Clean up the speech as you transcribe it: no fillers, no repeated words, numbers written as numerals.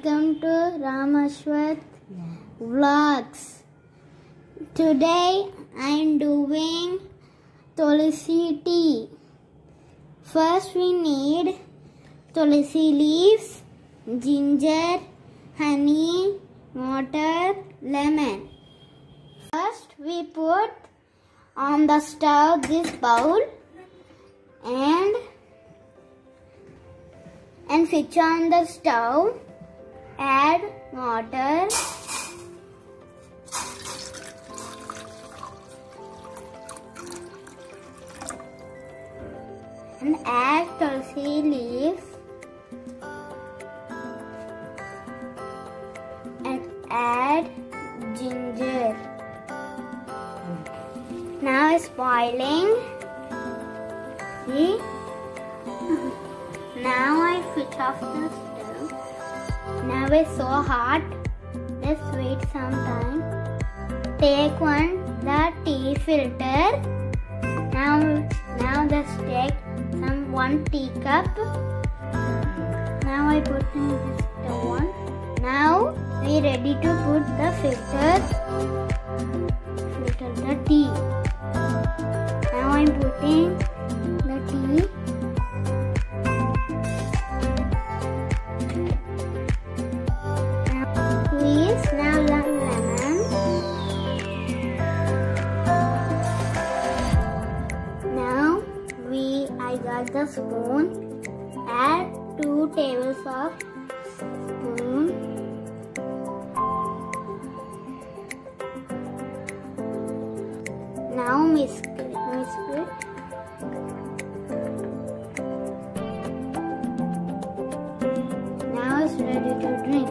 welcome to Ashvath vlogs. Today I am doing Tulasi tea. First we need Tulasi leaves, ginger, honey, water, lemon. First we put on the stove this bowl and switch on the stove. Add water. And add Tulasi leaves. And add ginger. Now it's boiling. See? Now I switch off the stove. Now it's so hot. Let's wait some time. Take the tea filter. Now let's take 1 teacup. Now I put in this one. Now we ready to put the filter the tea. Now I'm putting the tea. Now lemon. Now I got the spoon. Add 2 tablespoons of spoon. Now mix it. Now it's ready to drink.